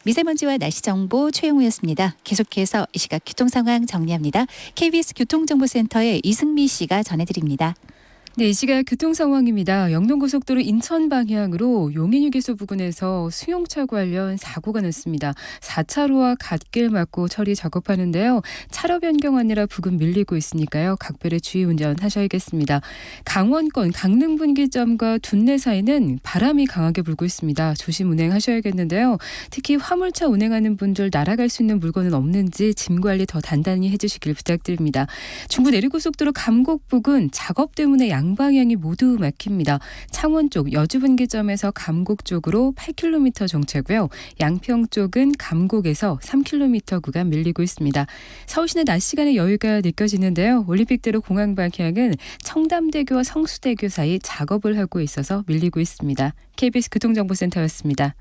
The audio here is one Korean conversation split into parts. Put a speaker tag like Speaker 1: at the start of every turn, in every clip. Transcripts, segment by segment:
Speaker 1: 미세먼지와 날씨 정보 최영우였습니다. 계속해서 이 시각 교통 상황 정리합니다. KBS 교통정보센터의 이승미 씨가 전해드립니다.
Speaker 2: 네, 이 시각 교통 상황입니다. 영동고속도로 인천 방향으로 용인휴게소 부근에서 수용차 관련 사고가 났습니다. 4차로와 갓길 막고 처리 작업하는데요. 차로 변경하느라 부근 밀리고 있으니까요. 각별히 주의 운전하셔야겠습니다. 강원권 강릉분기점과 둔내 사이는 바람이 강하게 불고 있습니다. 조심 운행하셔야겠는데요. 특히 화물차 운행하는 분들 날아갈 수 있는 물건은 없는지 짐 관리 더 단단히 해주시길 부탁드립니다. 중부 내륙고속도로 감곡 부근 작업 때문에 양방향이 모두 막힙니다. 창원 쪽 여주분기점에서 감곡 쪽으로 8km 정체고요. 양평 쪽은 감곡에서 3km 구간 밀리고 있습니다. 서울시내 낮 시간에 여유가 느껴지는데요. 올림픽대로 공항 방향은 청담대교와 성수대교 사이 작업을 하고 있어서 밀리고 있습니다. KBS 교통정보센터였습니다.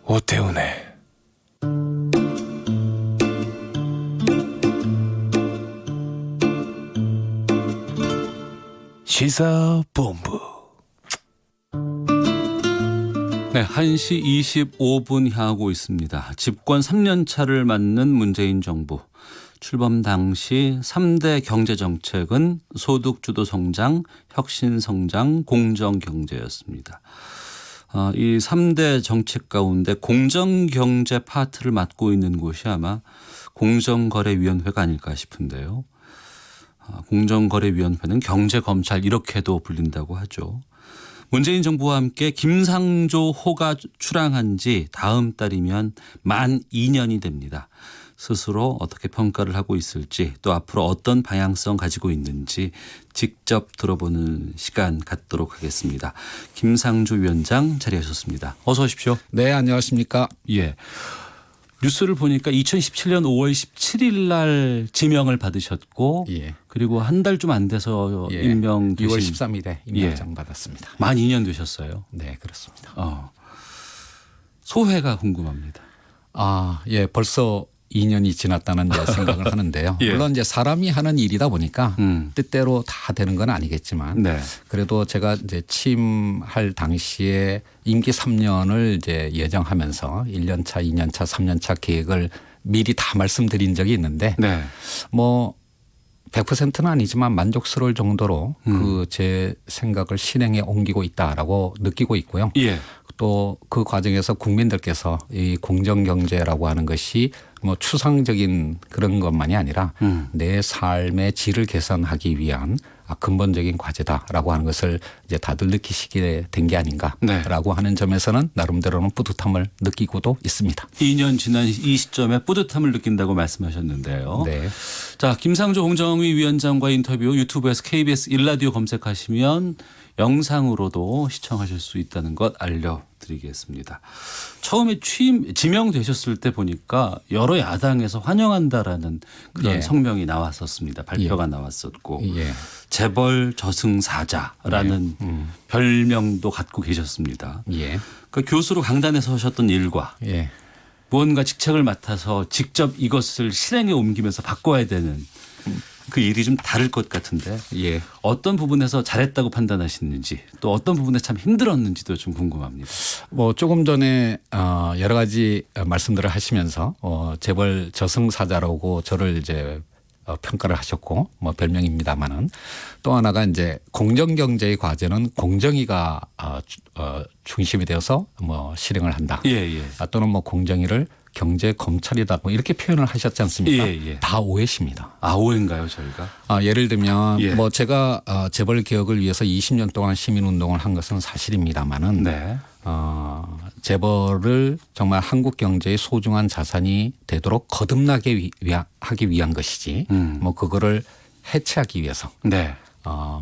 Speaker 3: 오태훈의 시사본부.
Speaker 4: 네, 1시 25분 향하고 있습니다. 집권 3년 차를 맞는 문재인 정부. 출범 당시 3대 경제정책은 소득주도 성장, 혁신 성장, 공정경제였습니다. 이 3대 정책 가운데 공정경제 파트를 맡고 있는 곳이 아마 공정거래위원회가 아닐까 싶은데요. 공정거래위원회는 경제검찰 이렇게도 불린다고 하죠. 문재인 정부와 함께 김상조 호가 출항한 지 다음 달이면 만 2년이 됩니다. 스스로 어떻게 평가를 하고 있을지 또 앞으로 어떤 방향성 가지고 있는지 직접 들어보는 시간 갖도록 하겠습니다. 김상조 위원장 자리하셨습니다. 어서 오십시오.
Speaker 5: 네, 안녕하십니까.
Speaker 4: 예. 뉴스를 보니까 2017년 5월 17일 날 지명을 받으셨고
Speaker 5: 예.
Speaker 4: 그리고 한 달 좀 안 돼서 임명되신
Speaker 5: 6월 13일에 임명장 받았습니다.
Speaker 4: 만 2년 되셨어요.
Speaker 5: 네, 그렇습니다.
Speaker 4: 소회가 궁금합니다.
Speaker 5: 예, 벌써 2년이 지났다는 이제 생각을 하는데요.
Speaker 4: 예.
Speaker 5: 물론 이제 사람이 하는 일이다 보니까 뜻대로 다 되는 건 아니겠지만
Speaker 4: 네.
Speaker 5: 그래도 제가 이제 취임할 당시에 임기 3년을 이제 예정하면서 1년 차, 2년 차, 3년 차 계획을 미리 다 말씀드린 적이 있는데
Speaker 4: 네.
Speaker 5: 뭐 100%는 아니지만 만족스러울 정도로 그 제 생각을 실행에 옮기고 있다라고 느끼고 있고요.
Speaker 4: 예.
Speaker 5: 또 그 과정에서 국민들께서 이 공정경제라고 하는 것이 뭐 추상적인 그런 것만이 아니라 내 삶의 질을 개선하기 위한 근본적인 과제다라고 하는 것을 이제 다들 느끼시게 된 게 아닌가라고 하는 점에서는 나름대로는 뿌듯함을 느끼고도 있습니다.
Speaker 4: 2년 지난 이 시점에 뿌듯함을 느낀다고 말씀하셨는데요.
Speaker 5: 네.
Speaker 4: 자, 김상조 공정위 위원장과 인터뷰 유튜브에서 KBS 일라디오 검색하시면 영상으로도 시청하실 수 있다는 것 알려드리겠습니다. 처음에 지명되셨을 때 보니까 여러 야당에서 환영한다라는 그런
Speaker 5: 예.
Speaker 4: 성명이 나왔었습니다. 발표가 나왔었고
Speaker 5: 예.
Speaker 4: 재벌 저승사자라는 별명도 갖고 계셨습니다.
Speaker 5: 예.
Speaker 4: 그 교수로 강단에 서셨던 일과
Speaker 5: 예.
Speaker 4: 무언가 직책을 맡아서 직접 이것을 실행에 옮기면서 바꿔야 되는 그 일이 좀 다를 것 같은데
Speaker 5: 예.
Speaker 4: 어떤 부분에서 잘했다고 판단하시는지 또 어떤 부분에 참 힘들었는지도 좀 궁금합니다.
Speaker 5: 뭐 조금 전에 여러 가지 말씀들을 하시면서 재벌 저승사자라고 저를 이제 평가를 하셨고 뭐 별명입니다마는 또 하나가 이제 공정경제의 과제는 공정위가 중심이 되어서 뭐 실행을 한다.
Speaker 4: 예, 예.
Speaker 5: 또는 뭐 공정위를 경제 검찰이다 뭐 이렇게 표현을 하셨지 않습니까?
Speaker 4: 예, 예.
Speaker 5: 다 오해십니다.
Speaker 4: 오해인가요, 저희가?
Speaker 5: 예를 들면
Speaker 4: 예.
Speaker 5: 뭐 제가 재벌 개혁을 위해서 20년 동안 시민 운동을 한 것은 사실입니다마는
Speaker 4: 네.
Speaker 5: 재벌을 정말 한국 경제의 소중한 자산이 되도록 거듭나게 하기 위한 것이지 뭐 그거를 해체하기 위해서
Speaker 4: 네.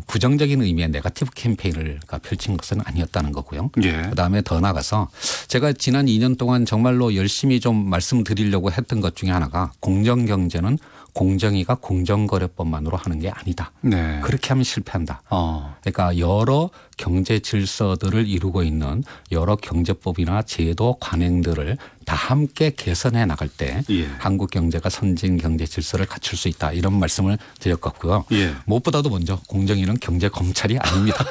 Speaker 5: 부정적인 의미의 네거티브 캠페인을 펼친 것은 아니었다는 거고요.
Speaker 4: 예.
Speaker 5: 그다음에 더 나가서 제가 지난 2년 동안 정말로 열심히 좀 말씀드리려고 했던 것 중에 하나가 공정경제는 공정위가 공정거래법만으로 하는 게 아니다.
Speaker 4: 네.
Speaker 5: 그렇게 하면 실패한다.
Speaker 4: 어.
Speaker 5: 그러니까 여러 경제 질서들을 이루고 있는 여러 경제법이나 제도 관행들을 다 함께 개선해 나갈 때
Speaker 4: 예.
Speaker 5: 한국 경제가 선진 경제 질서를 갖출 수 있다. 이런 말씀을 드렸고요.
Speaker 4: 예.
Speaker 5: 무엇보다도 먼저 공정위는 경제 검찰이 아닙니다.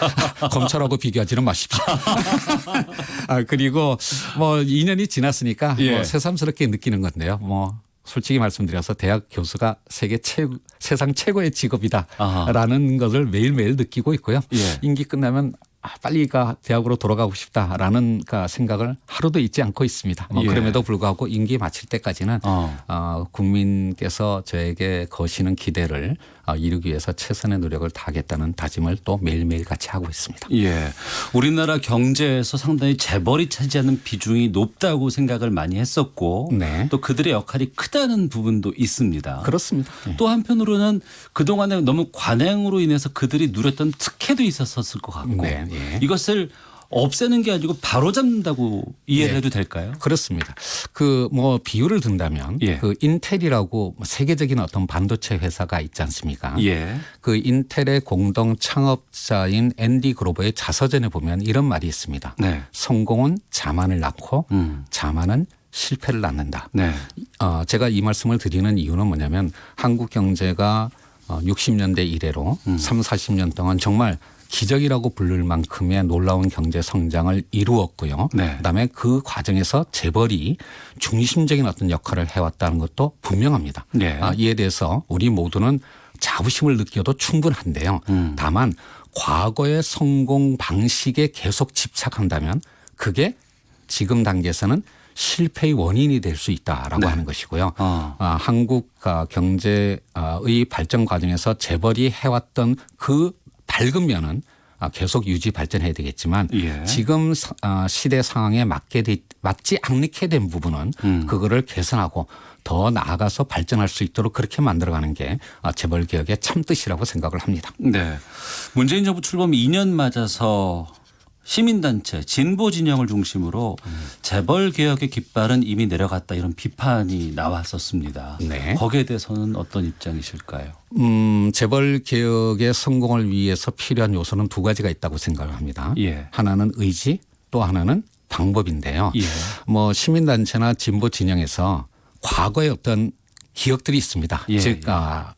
Speaker 5: 검찰하고 비교하지는 마십시오. 그리고 뭐 2년이 지났으니까
Speaker 4: 예.
Speaker 5: 뭐 새삼스럽게 느끼는 건데요. 뭐 솔직히 말씀드려서 대학 교수가 세상 최고의 직업이다라는 것을 매일매일 느끼고 있고요.
Speaker 4: 예.
Speaker 5: 임기 끝나면 빨리 대학으로 돌아가고 싶다라는 생각을 하루도 잊지 않고 있습니다.
Speaker 4: 예.
Speaker 5: 그럼에도 불구하고 임기 마칠 때까지는 국민께서 저에게 거시는 기대를 이루기 위해서 최선의 노력을 다하겠다는 다짐을 또 매일매일 같이 하고 있습니다.
Speaker 4: 예. 우리나라 경제에서 상당히 재벌이 차지하는 비중이 높다고 생각을 많이 했었고
Speaker 5: 네.
Speaker 4: 또 그들의 역할이 크다는 부분도 있습니다.
Speaker 5: 그렇습니다.
Speaker 4: 또 한편으로는 그동안에 너무 관행으로 인해서 그들이 누렸던 특혜도 있었을 것 같고
Speaker 5: 네, 예.
Speaker 4: 이것을 없애는 게 아니고 바로 잡는다고 이해를 해도 될까요?
Speaker 5: 그렇습니다. 비유를 든다면
Speaker 4: 예.
Speaker 5: 인텔이라고 세계적인 어떤 반도체 회사가 있지 않습니까?
Speaker 4: 예.
Speaker 5: 그 인텔의 공동 창업자인 앤디 그로버의 자서전에 보면 이런 말이 있습니다.
Speaker 4: 네.
Speaker 5: 성공은 자만을 낳고 자만은 실패를 낳는다.
Speaker 4: 네.
Speaker 5: 제가 이 말씀을 드리는 이유는 뭐냐면 한국 경제가 60년대 이래로 3, 40년 동안 정말 기적이라고 부를 만큼의 놀라운 경제 성장을 이루었고요.
Speaker 4: 네.
Speaker 5: 그다음에 그 과정에서 재벌이 중심적인 어떤 역할을 해왔다는 것도 분명합니다.
Speaker 4: 네.
Speaker 5: 이에 대해서 우리 모두는 자부심을 느껴도 충분한데요. 다만 과거의 성공 방식에 계속 집착한다면 그게 지금 단계에서는 실패의 원인이 될 수 있다라고
Speaker 4: 네.
Speaker 5: 하는 것이고요.
Speaker 4: 한국
Speaker 5: 경제의 발전 과정에서 재벌이 해왔던 그 밝은 면은 계속 유지 발전해야 되겠지만
Speaker 4: 예.
Speaker 5: 지금 시대 상황에 맞지 않게 된 부분은 그거를 개선하고 더 나아가서 발전할 수 있도록 그렇게 만들어가는 게 재벌 개혁의 참뜻이라고 생각을 합니다.
Speaker 4: 네. 문재인 정부 출범 2년 맞아서 시민단체 진보 진영을 중심으로 재벌 개혁의 깃발은 이미 내려갔다 이런 비판이 나왔었습니다.
Speaker 5: 네.
Speaker 4: 거기에 대해서는 어떤 입장이실까요?
Speaker 5: 재벌 개혁의 성공을 위해서 필요한 요소는 두 가지가 있다고 생각을 합니다.
Speaker 4: 예.
Speaker 5: 하나는 의지, 또 하나는 방법인데요.
Speaker 4: 예.
Speaker 5: 시민단체나 진보 진영에서 과거의 어떤 기억들이 있습니다.
Speaker 4: 예.
Speaker 5: 즉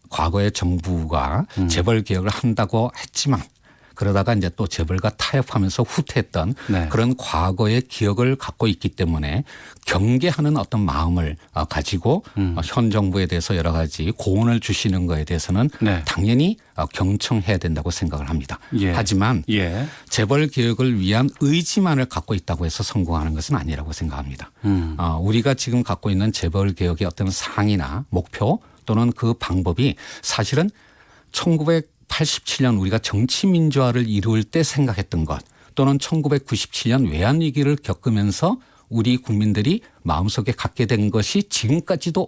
Speaker 5: 과거의 정부가 재벌 개혁을 한다고 했지만 그러다가 이제 또 재벌과 타협하면서 후퇴했던
Speaker 4: 네.
Speaker 5: 그런 과거의 기억을 갖고 있기 때문에 경계하는 어떤 마음을 가지고 현 정부에 대해서 여러 가지 고언을 주시는 거에 대해서는
Speaker 4: 네.
Speaker 5: 당연히 경청해야 된다고 생각을 합니다.
Speaker 4: 예.
Speaker 5: 하지만
Speaker 4: 예.
Speaker 5: 재벌 개혁을 위한 의지만을 갖고 있다고 해서 성공하는 것은 아니라고 생각합니다. 우리가 지금 갖고 있는 재벌 개혁의 어떤 상이나 목표 또는 그 방법이 사실은 1987년 우리가 정치 민주화를 이룰 때 생각했던 것 또는 1997년 외환위기를 겪으면서 우리 국민들이 마음속에 갖게 된 것이 지금까지도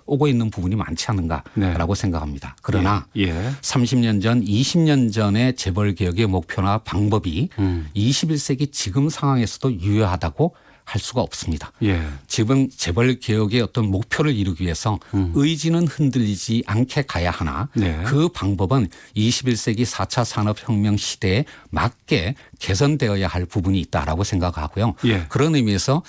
Speaker 5: 오고 있는 부분이 많지 않은가라고
Speaker 4: 네.
Speaker 5: 생각합니다. 그러나
Speaker 4: 예.
Speaker 5: 30년 전, 20년 전의 재벌 개혁의 목표나 방법이 21세기 지금 상황에서도 유효하다고 할 수가 없습니다.
Speaker 4: 예.
Speaker 5: 지금 재벌 개혁의 어떤 목표를 이루기 위해서 의지는 흔들리지 않게 가야 하나
Speaker 4: 네.
Speaker 5: 그 방법은 21세기 4차 산업혁명 시대에 맞게 개선되어야 할 부분이 있다라고 생각하고요.
Speaker 4: 예.
Speaker 5: 그런 의미에서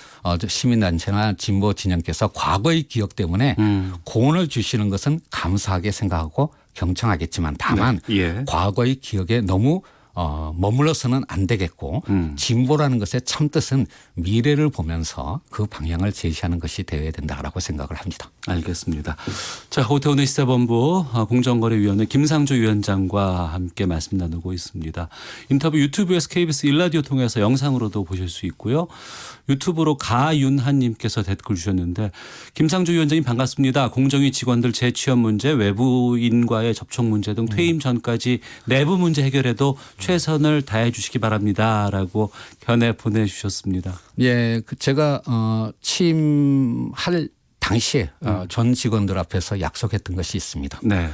Speaker 5: 시민단체나 진보 진영께서 과거의 기억 때문에 고언을 주시는 것은 감사하게 생각하고 경청하겠지만 다만
Speaker 4: 네. 예.
Speaker 5: 과거의 기억에 너무 머물러서는 안 되겠고 진보라는 것의 참뜻은 미래를 보면서 그 방향을 제시하는 것이 되어야 된다라고 생각을 합니다.
Speaker 4: 알겠습니다. 자, 오태훈의 시사본부 공정거래위원회 김상조 위원장과 함께 말씀 나누고 있습니다. 인터뷰 유튜브에서 KBS 1라디오 통해서 영상으로도 보실 수 있고요. 유튜브로 가윤한님께서 댓글 주셨는데 김상조 위원장님 반갑습니다. 공정위 직원들 재취업 문제, 외부인과의 접촉 문제 등 퇴임 전까지 내부 문제 해결에도 최선을 다해 주시기 바랍니다라고 견해 보내주셨습니다.
Speaker 5: 예, 제가 취임할 당시에 전 직원들 앞에서 약속했던 것이 있습니다.
Speaker 4: 네.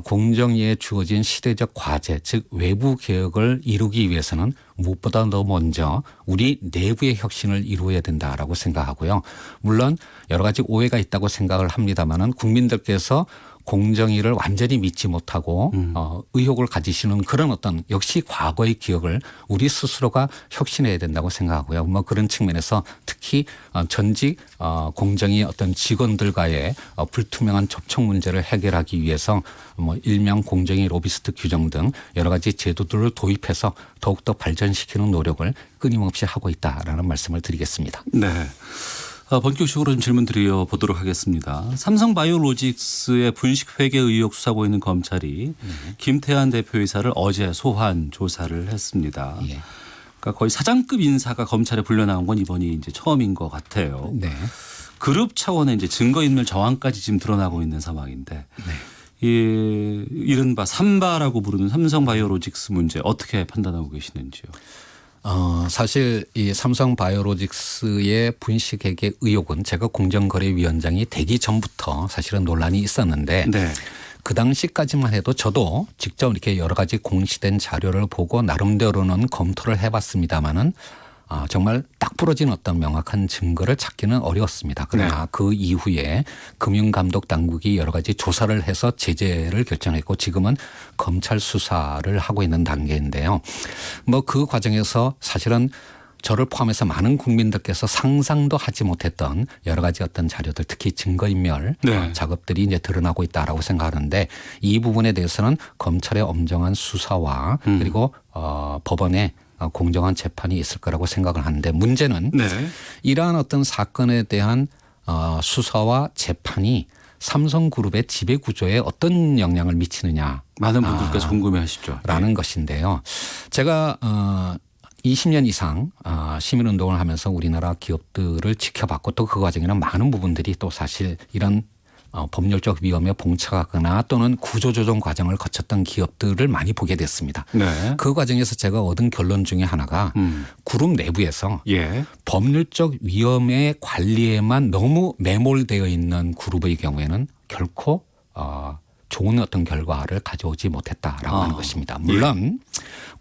Speaker 5: 공정위에 주어진 시대적 과제, 즉 외부 개혁을 이루기 위해서는 무엇보다 더 먼저 우리 내부의 혁신을 이루어야 된다라고 생각하고요. 물론 여러 가지 오해가 있다고 생각을 합니다마는 국민들께서 공정위를 완전히 믿지 못하고 의혹을 가지시는 그런 어떤 역시 과거의 기억을 우리 스스로가 혁신해야 된다고 생각하고요. 뭐 그런 측면에서 특히 전직 공정위 어떤 직원들과의 불투명한 접촉 문제를 해결하기 위해서 뭐 일명 공정위 로비스트 규정 등 여러 가지 제도들을 도입해서 더욱더 발전시키는 노력을 끊임없이 하고 있다라는 말씀을 드리겠습니다.
Speaker 4: 네. 본격적으로 좀 질문 드려보도록 하겠습니다. 삼성바이오로직스의 분식 회계 의혹 수사하고 있는 검찰이 김태환 대표이사를 어제 소환 조사를 했습니다.
Speaker 5: 예.
Speaker 4: 그러니까 거의 사장급 인사가 검찰에 불려 나온 건 이번이 이제 처음인 것 같아요.
Speaker 5: 네.
Speaker 4: 그룹 차원의 이제 증거인멸 정황까지 지금 드러나고 있는 상황인데
Speaker 5: 네.
Speaker 4: 이 이른바 삼바라고 부르는 삼성바이오로직스 문제 어떻게 판단하고 계시는지요?
Speaker 5: 사실 이 삼성바이오로직스의 분식회계 의혹은 제가 공정거래위원장이 되기 전부터 사실은 논란이 있었는데
Speaker 4: 네.
Speaker 5: 그 당시까지만 해도 저도 직접 이렇게 여러 가지 공시된 자료를 보고 나름대로는 검토를 해봤습니다마는 정말 딱 부러진 어떤 명확한 증거를 찾기는 어려웠습니다. 그러나 그 이후에 금융감독 당국이 여러 가지 조사를 해서 제재를 결정했고 지금은 검찰 수사를 하고 있는 단계인데요. 뭐 그 과정에서 사실은 저를 포함해서 많은 국민들께서 상상도 하지 못했던 여러 가지 어떤 자료들 특히 증거인멸 작업들이 이제 드러나고 있다라고 생각하는데 이 부분에 대해서는 검찰의 엄정한 수사와 그리고 법원의 공정한 재판이 있을 거라고 생각을 하는데 문제는 이러한 어떤 사건에 대한 수사와 재판이 삼성그룹의 지배구조에 어떤 영향을 미치느냐.
Speaker 4: 많은 분들께서 궁금해하시죠.
Speaker 5: 라는 것인데요. 제가 20년 이상 시민운동을 하면서 우리나라 기업들을 지켜봤고 또 그 과정에는 많은 부분들이 또 사실 이런 법률적 위험에 봉착하거나 또는 구조조정 과정을 거쳤던 기업들을 많이 보게 됐습니다.
Speaker 4: 네.
Speaker 5: 그 과정에서 제가 얻은 결론 중에 하나가 그룹 내부에서 법률적 위험의 관리에만 너무 매몰되어 있는 그룹의 경우에는 결코 좋은 어떤 결과를 가져오지 못했다라고 하는 것입니다. 물론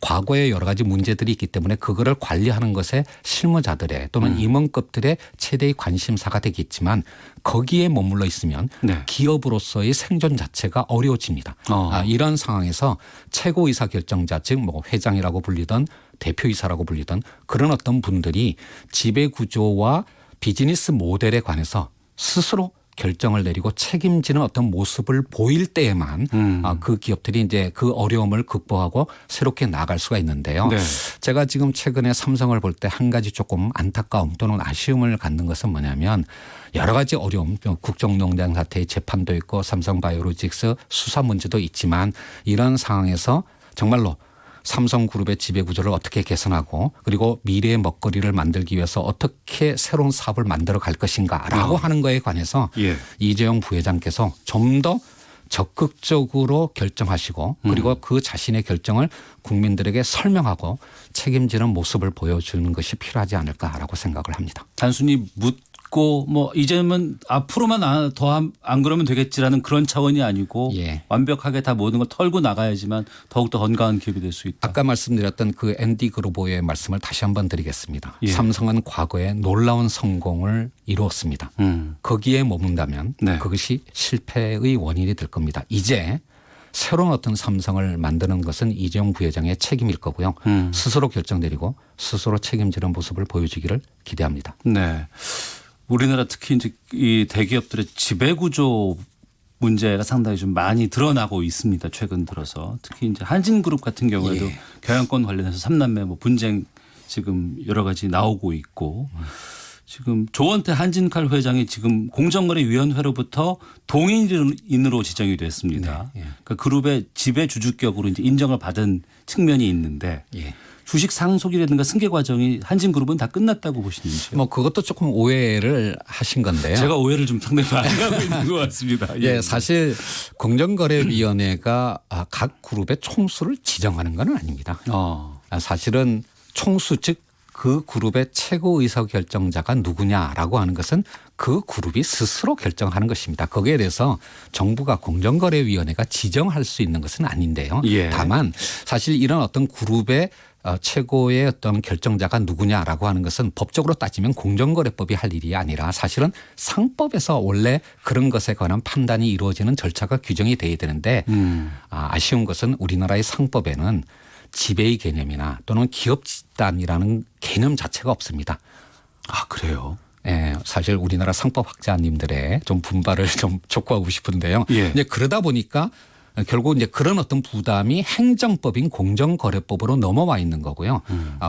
Speaker 5: 과거에 여러 가지 문제들이 있기 때문에 그거를 관리하는 것에 실무자들의 또는 임원급들의 최대의 관심사가 되겠지만 거기에 머물러 있으면 기업으로서의 생존 자체가 어려워집니다. 이런 상황에서 최고의사 결정자 즉 뭐 회장이라고 불리던 대표이사라고 불리던 그런 어떤 분들이 지배구조와 비즈니스 모델에 관해서 스스로 결정을 내리고 책임지는 어떤 모습을 보일 때에만 그 기업들이 이제 그 어려움을 극복하고 새롭게 나아갈 수가 있는데요. 제가 지금 최근에 삼성을 볼 때 한 가지 조금 안타까움 또는 아쉬움을 갖는 것은 뭐냐면 여러 가지 어려움, 국정농단 사태의 재판도 있고 삼성바이오로직스 수사 문제도 있지만 이런 상황에서 정말로 삼성그룹의 지배구조를 어떻게 개선하고 그리고 미래의 먹거리를 만들기 위해서 어떻게 새로운 사업을 만들어 갈 것인가라고 하는 거에 관해서 이재용 부회장께서 좀 더 적극적으로 결정하시고 그리고 그 자신의 결정을 국민들에게 설명하고 책임지는 모습을 보여주는 것이 필요하지 않을까라고 생각을 합니다.
Speaker 4: 단순히 묻고 뭐 이제는 앞으로만 더 안 그러면 되겠지라는 그런 차원이 아니고 완벽하게 다 모든 걸 털고 나가야지만 더욱더 건강한 기업이 될 수 있다.
Speaker 5: 아까 말씀드렸던 그 앤디 그로버의 말씀을 다시 한번 드리겠습니다. 삼성은 과거에 놀라운 성공을 이루었습니다. 거기에 머문다면 그것이 실패의 원인이 될 겁니다. 이제 새로운 어떤 삼성을 만드는 것은 이재용 부회장의 책임일 거고요. 스스로 결정 내리고 스스로 책임지는 모습을 보여주기를 기대합니다.
Speaker 4: 네. 우리나라 특히 이제 이 대기업들의 지배구조 문제가 상당히 좀 많이 드러나고 있습니다. 최근 들어서 특히 이제 한진그룹 같은 경우에도 경영권 관련해서 3남매 뭐 분쟁 지금 여러 가지 나오고 있고 지금 조원태 한진칼 회장이 지금 공정거래위원회로부터 동인으로 지정이 됐습니다. 그러니까 그룹의 지배 주주격으로 이제 인정을 받은 측면이 있는데. 주식 상속이라든가 승계 과정이 한진그룹은 다 끝났다고 보시는지요?
Speaker 5: 뭐 그것도 조금 오해를 하신 건데요.
Speaker 4: 제가 오해를 좀 상당히 많이 하고 있는 것 같습니다.
Speaker 5: 사실 공정거래위원회가 각 그룹의 총수를 지정하는 건 아닙니다. 사실은 총수 즉 그 그룹의 최고 의사결정자가 누구냐라고 하는 것은 그 그룹이 스스로 결정하는 것입니다. 거기에 대해서 정부가 공정거래위원회가 지정할 수 있는 것은 아닌데요. 다만 사실 이런 어떤 그룹의 최고의 어떤 결정자가 누구냐라고 하는 것은 법적으로 따지면 공정거래법이 할 일이 아니라 사실은 상법에서 원래 그런 것에 관한 판단이 이루어지는 절차가 규정이 돼야 되는데 아쉬운 것은 우리나라의 상법에는 지배의 개념이나 또는 기업 집단이라는 개념 자체가 없습니다.
Speaker 4: 아, 그래요?
Speaker 5: 예, 사실 우리나라 상법학자님들의 좀 분발을 좀 촉구하고 싶은데요.
Speaker 4: 예.
Speaker 5: 이제 그러다 보니까 결국 이제 그런 어떤 부담이 행정법인 공정거래법으로 넘어와 있는 거고요.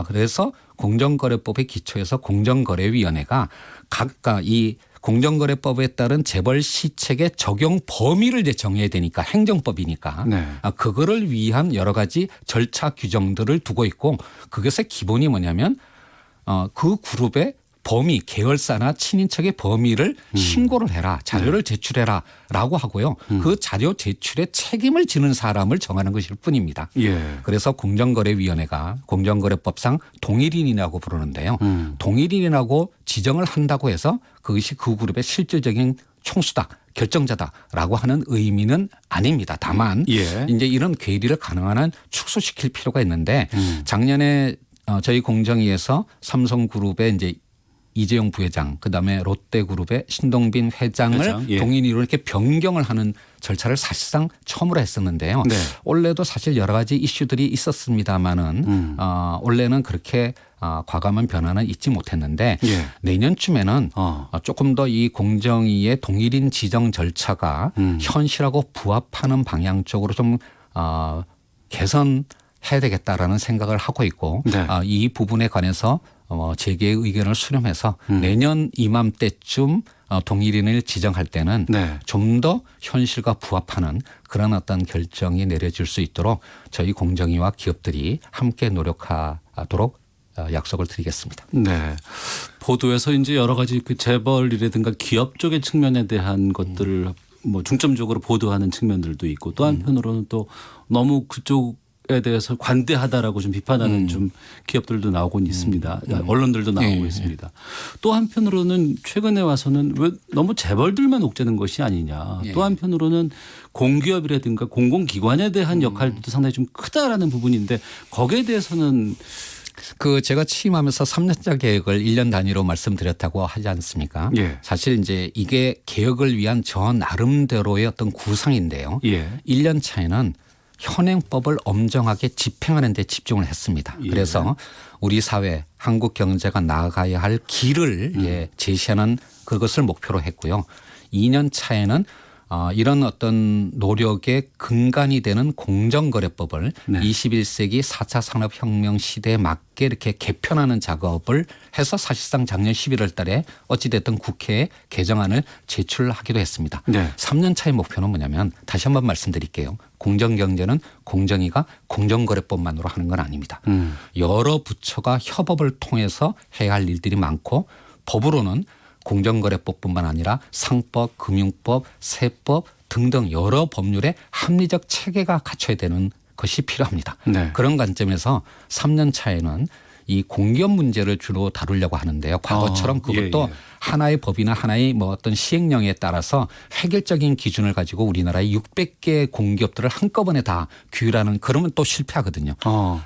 Speaker 5: 그래서 공정거래법의 기초에서 공정거래위원회가 각각 이 공정거래법에 따른 재벌 시책의 적용 범위를 이제 정해야 되니까 행정법이니까
Speaker 4: 네.
Speaker 5: 그거를 위한 여러 가지 절차 규정들을 두고 있고 그것의 기본이 뭐냐면 그 그룹의 범위, 계열사나 친인척의 범위를 신고를 해라, 자료를 제출해라 라고 하고요. 그 자료 제출에 책임을 지는 사람을 정하는 것일 뿐입니다.
Speaker 4: 예.
Speaker 5: 그래서 공정거래위원회가 공정거래법상 동일인이라고 부르는데요. 동일인이라고 지정을 한다고 해서 그것이 그 그룹의 실질적인 총수다, 결정자다라고 하는 의미는 아닙니다. 다만
Speaker 4: 예.
Speaker 5: 이제 이런 괴리를 가능한 한 축소시킬 필요가 있는데 작년에 저희 공정위에서 삼성그룹의 이제 이재용 부회장 그다음에 롯데그룹의 신동빈 회장을
Speaker 4: 예.
Speaker 5: 동인으로 이렇게 변경을 하는 절차를 사실상 처음으로 했었는데요.
Speaker 4: 네.
Speaker 5: 원래도 사실 여러 가지 이슈들이 있었습니다마는 원래는 그렇게 과감한 변화는 있지 못했는데
Speaker 4: 예.
Speaker 5: 내년쯤에는 조금 더 이 공정위의 동일인 지정 절차가 현실하고 부합하는 방향 쪽으로 좀 개선해야 되겠다라는 생각을 하고 있고
Speaker 4: 네.
Speaker 5: 이 부분에 관해서 제 개의 의견을 수렴해서 내년 이맘때쯤 동일인을 지정할 때는
Speaker 4: 네.
Speaker 5: 좀 더 현실과 부합하는 그런 어떤 결정이 내려질 수 있도록 저희 공정위와 기업들이 함께 노력하도록 약속을 드리겠습니다.
Speaker 4: 네. 보도에서 이제 여러 가지 그 재벌이라든가 기업 쪽의 측면에 대한 것들을 뭐 중점적으로 보도하는 측면들도 있고 또 한편으로는 또 너무 그쪽에 대해서 관대하다라고 좀 비판하는 좀 기업들도 나오곤 있습니다. 언론들도 나오고 있습니다. 또 한편으로는 최근에 와서는 왜 너무 재벌들만 옥죄는 것이 아니냐. 또 한편으로는 공기업이라든가 공공기관에 대한 역할도 상당히 좀 크다라는 부분인데 거기에 대해서는
Speaker 5: 제가 취임하면서 3년차 계획을 1년 단위로 말씀드렸다고 하지 않습니까?
Speaker 4: 예.
Speaker 5: 사실 이제 이게 개혁을 위한 저 나름대로의 어떤 구상인데요.
Speaker 4: 예.
Speaker 5: 1년 차에는 현행법을 엄정하게 집행하는 데 집중을 했습니다.
Speaker 4: 예.
Speaker 5: 그래서 우리 사회 한국 경제가 나아가야 할 길을 제시하는 그것을 목표로 했고요. 2년 차에는 이런 어떤 노력의 근간이 되는 공정거래법을
Speaker 4: 네.
Speaker 5: 21세기 4차 산업혁명 시대에 맞게 이렇게 개편하는 작업을 해서 사실상 작년 11월 달에 어찌됐든 국회에 개정안을 제출하기도 했습니다.
Speaker 4: 네.
Speaker 5: 3년 차의 목표는 뭐냐면 다시 한번 말씀드릴게요. 공정경제는 공정위가 공정거래법만으로 하는 건 아닙니다. 여러 부처가 협업을 통해서 해야 할 일들이 많고 법으로는 공정거래법뿐만 아니라 상법, 금융법, 세법 등등 여러 법률의 합리적 체계가 갖춰야 되는 것이 필요합니다.
Speaker 4: 네.
Speaker 5: 그런 관점에서 3년 차에는 이 공기업 문제를 주로 다루려고 하는데요. 과거처럼 그것도
Speaker 4: 예.
Speaker 5: 하나의 법이나 하나의 뭐 어떤 시행령에 따라서 획일적인 기준을 가지고 우리나라의 600개 공기업들을 한꺼번에 다 규율하는 그러면 또 실패하거든요.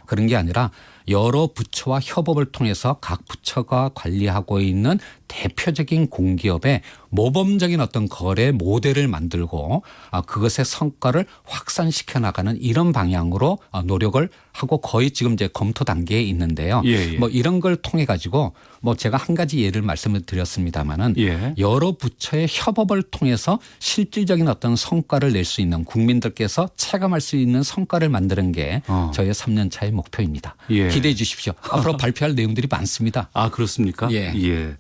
Speaker 5: 그런 게 아니라 여러 부처와 협업을 통해서 각 부처가 관리하고 있는 대표적인 공기업의 모범적인 어떤 거래 모델을 만들고 그것의 성과를 확산시켜 나가는 이런 방향으로 노력을 하고 거의 지금 이제 검토 단계에 있는데요.
Speaker 4: 예.
Speaker 5: 뭐 이런 걸 통해 가지고 뭐 제가 한 가지 예를 말씀을 드렸습니다마는
Speaker 4: 예.
Speaker 5: 여러 부처의 협업을 통해서 실질적인 어떤 성과를 낼 수 있는 국민들께서 체감할 수 있는 성과를 만드는 게 저의 3년 차의 목표입니다.
Speaker 4: 예.
Speaker 5: 기대해 주십시오. 앞으로 발표할 내용들이 많습니다.
Speaker 4: 아, 그렇습니까?
Speaker 5: 예.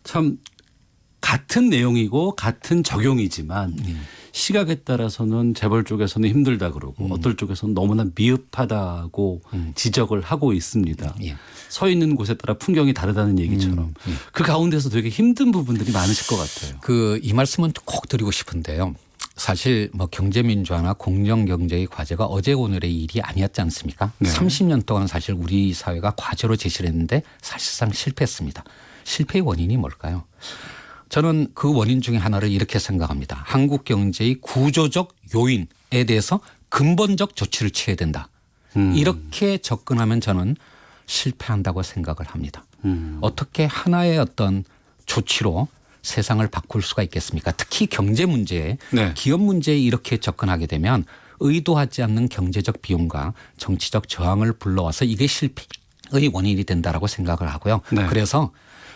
Speaker 4: 참 같은 내용이고 같은 적용이지만 시각에 따라서는 재벌 쪽에서는 힘들다 그러고 어떨 쪽에서는 너무나 미흡하다고 지적을 하고 있습니다.
Speaker 5: 예.
Speaker 4: 서 있는 곳에 따라 풍경이 다르다는 얘기처럼 그 가운데서 되게 힘든 부분들이 많으실 것 같아요.
Speaker 5: 이 말씀은 꼭 드리고 싶은데요. 사실 뭐 경제민주화나 공정경제의 과제가 어제 오늘의 일이 아니었지 않습니까?
Speaker 4: 네.
Speaker 5: 30년 동안 사실 우리 사회가 과제로 제시를 했는데 사실상 실패했습니다. 실패의 원인이 뭘까요? 저는 그 원인 중에 하나를 이렇게 생각합니다. 한국 경제의 구조적 요인에 대해서 근본적 조치를 취해야 된다. 이렇게 접근하면 저는 실패한다고 생각을 합니다. 어떻게 하나의 어떤 조치로 세상을 바꿀 수가 있겠습니까? 특히 경제 문제에
Speaker 4: 네.
Speaker 5: 기업 문제에 이렇게 접근하게 되면 의도하지 않는 경제적 비용과 정치적 저항을 불러와서 이게 실패의 원인이 된다라고 생각을 하고요.
Speaker 4: 네.
Speaker 5: 그래서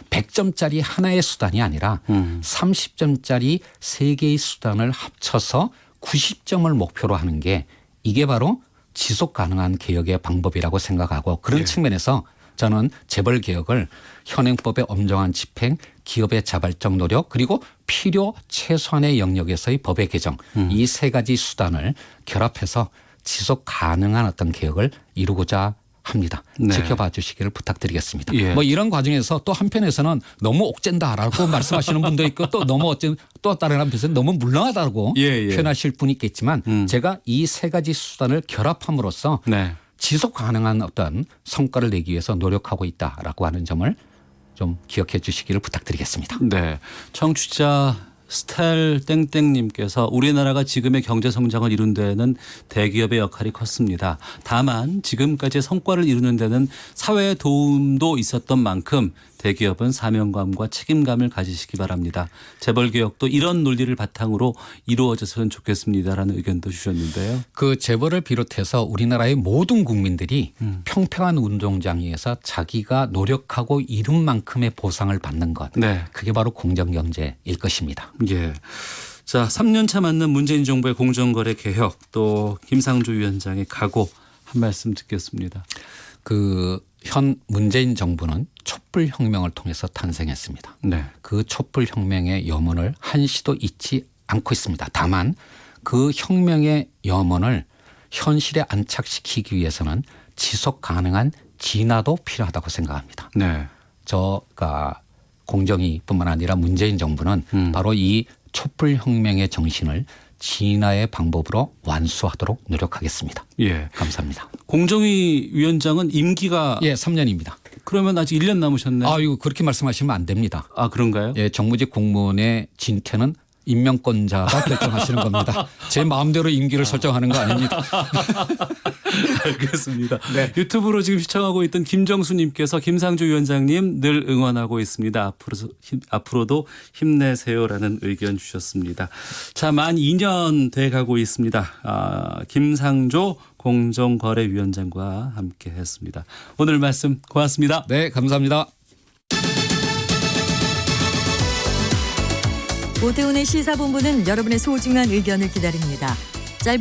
Speaker 5: 100점짜리 하나의 수단이 아니라 30점짜리 세 개의 수단을 합쳐서 90점을 목표로 하는 게 이게 바로 지속 가능한 개혁의 방법이라고 생각하고 그런
Speaker 4: 예.
Speaker 5: 측면에서 저는 재벌 개혁을 현행법의 엄정한 집행, 기업의 자발적 노력 그리고 필요 최소한의 영역에서의 법의 개정 이 세 가지 수단을 결합해서 지속 가능한 어떤 개혁을 이루고자 합니다.
Speaker 4: 네.
Speaker 5: 지켜봐 주시기를 부탁드리겠습니다.
Speaker 4: 예.
Speaker 5: 뭐 이런 과정에서 또 한편에서는 너무 옥죄다라고 말씀하시는 분도 있고 또 너무 또 다른 한편에서는 너무 물렁하다고
Speaker 4: 예, 예.
Speaker 5: 표현하실 분이 있겠지만 제가 이 세 가지 수단을 결합함으로써
Speaker 4: 네.
Speaker 5: 지속 가능한 어떤 성과를 내기 위해서 노력하고 있다라고 하는 점을 좀 기억해 주시기를 부탁드리겠습니다.
Speaker 4: 네. 청취자 스텔 땡땡님께서 우리나라가 지금의 경제 성장을 이룬 데에는 대기업의 역할이 컸습니다. 다만 지금까지 성과를 이루는 데는 사회의 도움도 있었던 만큼 대기업은 사명감과 책임감을 가지시기 바랍니다. 재벌 개혁도 이런 논리를 바탕으로 이루어졌으면 좋겠습니다라는 의견도 주셨는데요.
Speaker 5: 그 재벌을 비롯해서 우리나라의 모든 국민들이 평평한 운동장에서 자기가 노력하고 이룬 만큼의 보상을 받는 것.
Speaker 4: 네.
Speaker 5: 그게 바로 공정경제일 것입니다.
Speaker 4: 예. 자, 3년차 맞는 문재인 정부의 공정거래 개혁 또 김상조 위원장의 각오 한 말씀 듣겠습니다.
Speaker 5: 현 문재인 정부는 촛불혁명을 통해서 탄생했습니다.
Speaker 4: 네.
Speaker 5: 그 촛불혁명의 염원을 한시도 잊지 않고 있습니다. 다만 그 혁명의 염원을 현실에 안착시키기 위해서는 지속 가능한 진화도 필요하다고 생각합니다.
Speaker 4: 네.
Speaker 5: 저가 공정위뿐만 아니라 문재인 정부는 바로 이 촛불혁명의 정신을 진화의 방법으로 완수하도록 노력하겠습니다.
Speaker 4: 예.
Speaker 5: 감사합니다.
Speaker 4: 공정위 위원장은 임기가
Speaker 5: 예, 3년입니다.
Speaker 4: 그러면 아직 1년 남으셨네요.
Speaker 5: 아, 이거 그렇게 말씀하시면 안 됩니다.
Speaker 4: 아, 그런가요?
Speaker 5: 예, 정무직 공무원의 진퇴는 임명권자가 결정하시는 겁니다. 제 마음대로 임기를 설정하는 거 아닙니다.
Speaker 4: 알겠습니다. 네. 유튜브로 지금 시청하고 있던 김정수님께서 김상조 위원장님 늘 응원하고 있습니다. 앞으로도 힘내세요라는 의견 주셨습니다. 자, 만 2년 돼가고 있습니다. 김상조 공정거래위원장과 함께했습니다. 오늘 말씀 고맙습니다.
Speaker 5: 네, 감사합니다.
Speaker 6: 오태훈의 시사본부는 여러분의 소중한 의견을 기다립니다. 짧은